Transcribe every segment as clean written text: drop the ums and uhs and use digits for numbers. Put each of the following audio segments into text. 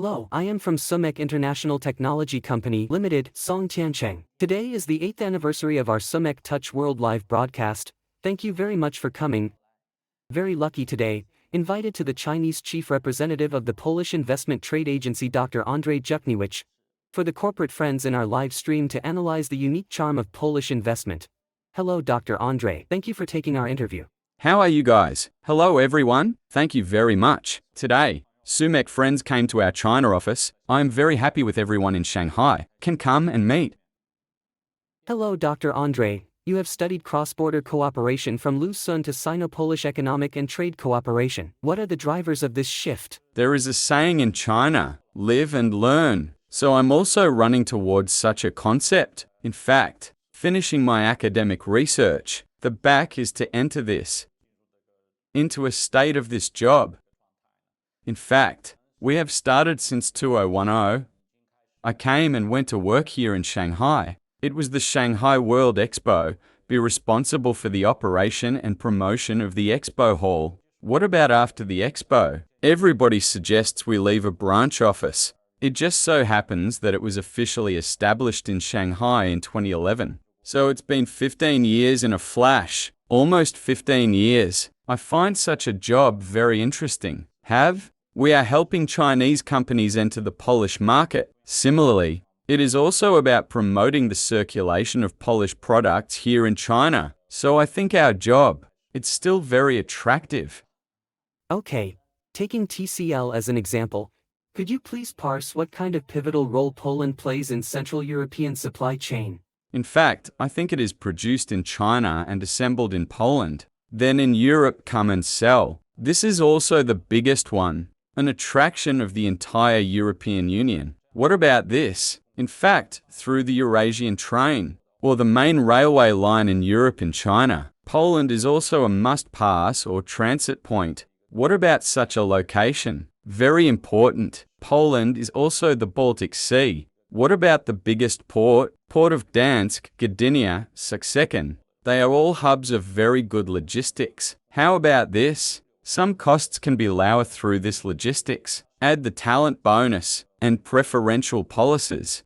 Hello, I am from SUMEC International Technology Company Limited, Song Tiancheng. Today is the 8th anniversary of our SUMEC Touch World Live broadcast. Thank you very much for coming. Very lucky today, invited to the Chinese chief representative of the Polish investment trade agency Dr. Andrzej Juchniewicz, for the corporate friends in our live stream to analyze the unique charm of Polish investment. Hello Dr. Andrzej, thank you for taking our interview. How are you guys? Hello everyone, thank you very much. Today, SUMEC friends came to our China office. I am very happy with everyone in Shanghai can come and meet. Hello Dr. Andrzej, you have studied cross-border cooperation from Lucerne to Sino-Polish economic and trade cooperation. What are the drivers of this shift? There is a saying in China, live and learn. So I'm also running towards such a concept. In fact, finishing my academic research, the back is to enter this into a state of this job. In fact, we have started since 2010. I came and went to work here in Shanghai. It was the Shanghai World Expo, be responsible for the operation and promotion of the expo hall. What about after the expo? Everybody suggests we leave a branch office. It just so happens that it was officially established in Shanghai in 2011. So it's been 15 years in a flash, almost 15 years. I find such a job very interesting. We are helping Chinese companies enter the Polish market. Similarly, it is also about promoting the circulation of Polish products here in China. So I think our job, it's still very attractive. Okay, taking TCL as an example, could you please parse what kind of pivotal role Poland plays in Central European supply chain? In fact, I think it is produced in China and assembled in Poland. Then in Europe come and sell. This is also the biggest one, an attraction of the entire European Union. What about this? In fact, through the Eurasian train, or the main railway line in Europe and China, Poland is also a must-pass or transit point. What about such a location? Very important. Poland is also the Baltic Sea. What about the biggest port of Gdansk, Gdynia, Sucecken? They are all hubs of very good logistics. How about this? Some costs can be lower through this logistics. Add the talent bonus and preferential policies.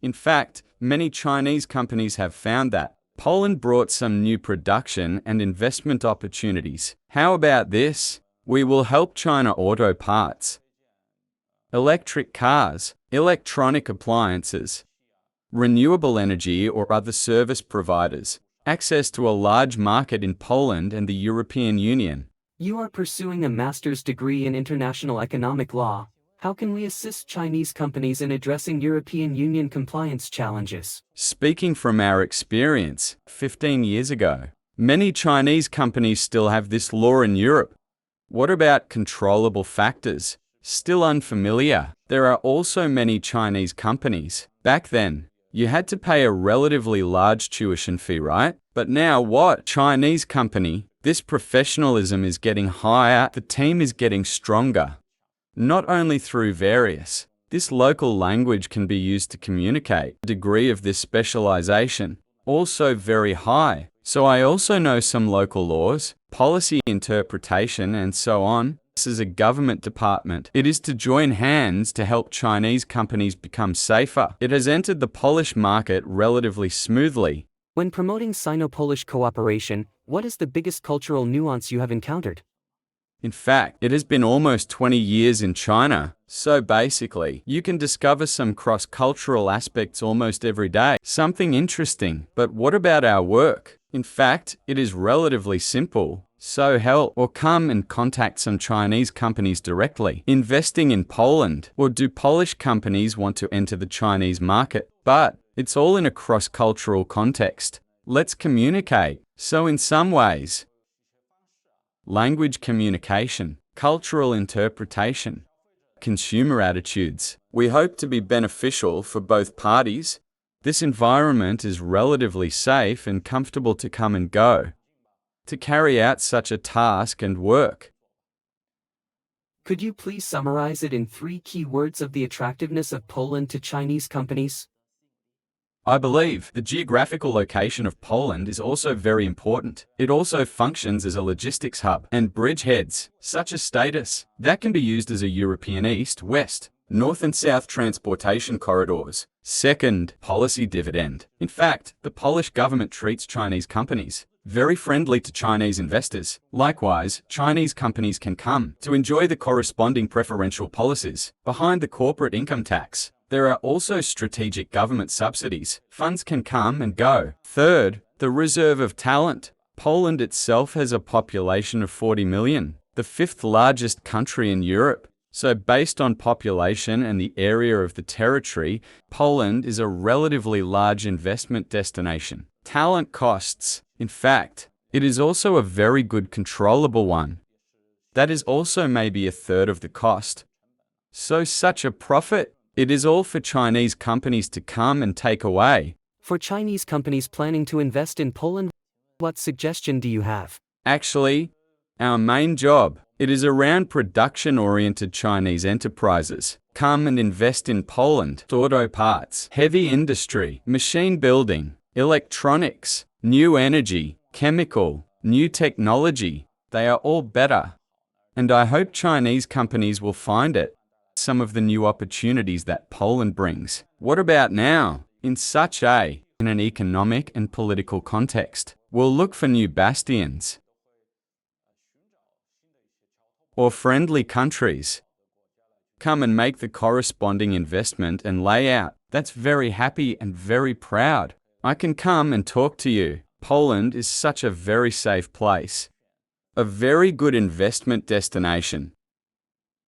In fact, many Chinese companies have found that Poland brought some new production and investment opportunities. How about this? We will help China auto parts, electric cars, electronic appliances, renewable energy or other service providers, access to a large market in Poland and the European Union. You are pursuing a master's degree in international economic law. How can we assist Chinese companies in addressing European Union compliance challenges? Speaking from our experience, 15 years ago, many Chinese companies still have this law in Europe. What about controllable factors? Still unfamiliar. There are also many Chinese companies. Back then, you had to pay a relatively large tuition fee, right? But now what? Chinese company, this professionalism is getting higher, the team is getting stronger. Not only through this local language can be used to communicate. The degree of this specialization, also very high. So I also know some local laws, policy interpretation and so on. This is a government department. It is to join hands to help Chinese companies become safer. It has entered the Polish market relatively smoothly. When promoting Sino-Polish cooperation, what is the biggest cultural nuance you have encountered? In fact, it has been almost 20 years in China. So basically, you can discover some cross-cultural aspects almost every day. Something interesting. But what about our work? In fact, it is relatively simple. So help or come and contact some Chinese companies directly. Investing in Poland, or do Polish companies want to enter the Chinese market? But it's all in a cross-cultural context. Let's communicate. So in some ways, language communication, cultural interpretation, consumer attitudes. We hope to be beneficial for both parties. This environment is relatively safe and comfortable to come and go, to carry out such a task and work. Could you please summarize it in 3 key words of the attractiveness of Poland to Chinese companies? I believe the geographical location of Poland is also very important. It also functions as a logistics hub and bridgeheads, such a status that can be used as a European east-west North and South transportation corridors. Second, policy dividend. In fact, the Polish government treats Chinese companies very friendly to Chinese investors. Likewise, Chinese companies can come to enjoy the corresponding preferential policies behind the corporate income tax. There are also strategic government subsidies. Funds can come and go. Third, the reserve of talent. Poland itself has a population of 40 million, the fifth largest country in Europe. So based on population and the area of the territory, Poland is a relatively large investment destination. Talent costs. In fact, it is also a very good controllable one. That is also maybe a third of the cost. So such a profit. It is all for Chinese companies to come and take away. For Chinese companies planning to invest in Poland, what suggestion do you have? Actually, our main job, it is around production-oriented Chinese enterprises. Come and invest in Poland. Auto parts, heavy industry, machine building, electronics, new energy, chemical, new technology. They are all better. And I hope Chinese companies will find it. Some of the new opportunities that Poland brings. What about now? In an economic and political context, we'll look for new bastions or friendly countries. Come and make the corresponding investment and layout. That's very happy and very proud. I can come and talk to you. Poland is such a very safe place. A very good investment destination.